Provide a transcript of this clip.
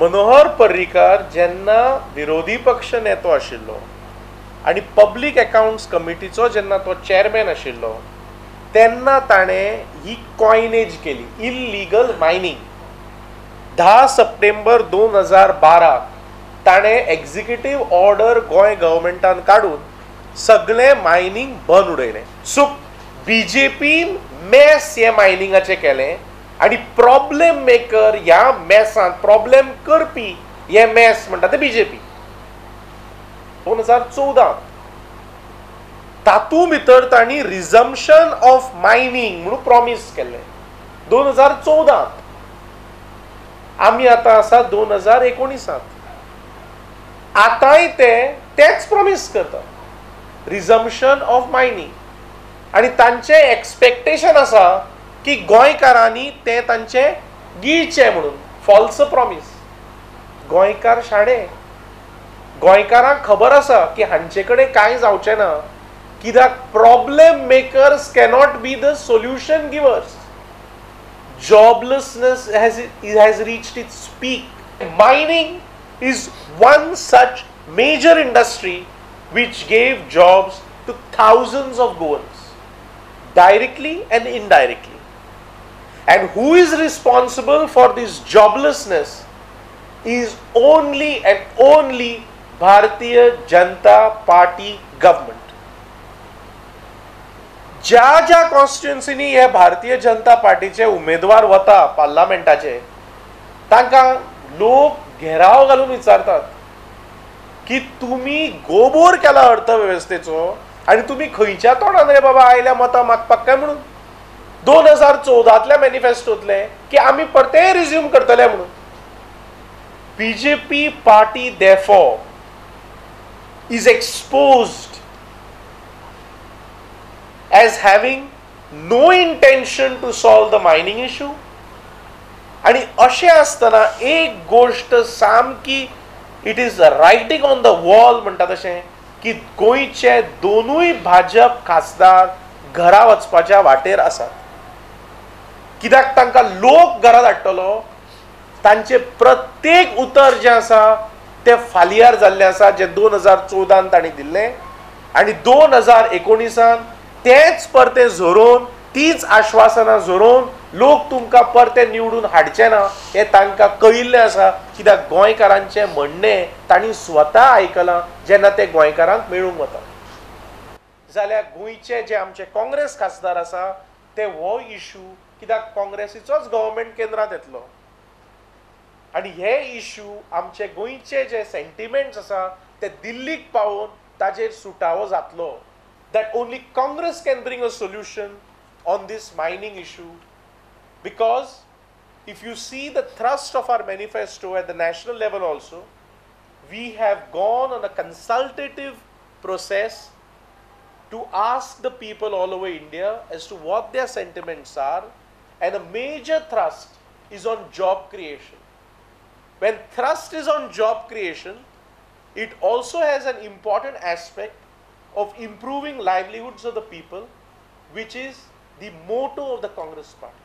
मनोहर पर्रीकार जेन्ना विरोधी पक्ष नेतो आशिल्लो आणि पब्लीक अकाउंट्स कमिटीचो जेन्ना तो चेअरमॅन आशिल्लो तेन्ना ताणें ही कॉयनेज केली इल्लीगल मायनिंग. 10 सप्टेंबर 2012 ताणें एक्झिक्युटिव्ह ऑर्डर गोंय गव्हर्मेंटान काडून सगळें मायनिंग बंद उडयलें. सो बीजेपीन मॅस हे मायनिंगाचें केलें आणि प्रॉब्लेम मेकर ह्या मॅसांत प्रॉब्लेम करपी हे मॅस म्हणटा ते बीजेपी. 2014 तातूंत भितर तांणी रिझम्पशन ऑफ मायनिंग म्हणून प्रॉमीस केल्लें. 2014 आमी आतां आसा 2019. आतांय तेच प्रॉमीस करता रिझम्पशन ऑफ मायनिंग. आणि तांचें एक्सपेक्टेशन आसा की गोंयकारांनी ते तांचे गिळचे म्हणून. False promise. गोंयकार शाणे. गोंयकारांक खबर आसा की हांचे कडेन कांय जावचें ना, कित्याक problem makers cannot be the solution givers. Joblessness has reached its peak. Mining is one such major industry which gave jobs to thousands of Goans, directly and indirectly. And who is responsible for this joblessness is only and only Bharatiya Janata Party government. ज्या कॉन्स्टिट्युएन्सीनी हे भारतीय जनता पार्टीचे उमेदवार वता पार्लमेंटाचे तांकां लोक घेराव घालून विचारतात की तुमी गोबोर केला अर्थवेवस्थेचो आणि तुमी खंयच्या तोंडान रे बाबा आयल्या मतां मागपाक काय म्हणून. 2014 मॅनिफेस्टोतले की आमी परते रिज्यूम करतले म्हणून. BJP party therefore is exposed as having no intention to solve the mining issue. आणि अशें आसतना एक गोष्ट सामकी it is writing on the wall म्हणटा तशें की गोंयचे दोनूय भाजप खासदार घरा वचपाच्या वाटेर आसात. कित्याक तांकां लोक घरा धाडटलो. तांचे प्रत्येक उतर जें आसा तें फालियार जाल्लें आसा जें 2014 तांणी दिल्लें आनी 2019 तेच परते झरोवन तीच आश्वासनां झरोवन लोक तुमकां परते निवडून हाडचे ना हें तांकां कळिल्लें आसा. कित्याक गोंयकारांचें म्हणणें तांणी स्वता आयकलां जेन्ना ते गोंयकारांक मेळूंक वता. जाल्यार गोंयचे जे आमचे काँग्रेस खासदार आसा ते हो इशू कित्याक काँग्रेसीचोच गव्हर्मेंट केंद्रांत येतलो आनी हे इशू आमचे गोंयचे जे सेंटिमेंट्स आसा ते दिल्लीक पावोवन ताजेर सुटावो जातलो. That only Congress can bring a solution on this mining issue, because if you see the thrust of our manifesto at the national level also, we have gone on a consultative process to ask the people all over India as to what their sentiments are, and a major thrust is on job creation. When thrust is on job creation, it also has an important aspect of improving livelihoods of the people, which is the motto of the Congress party.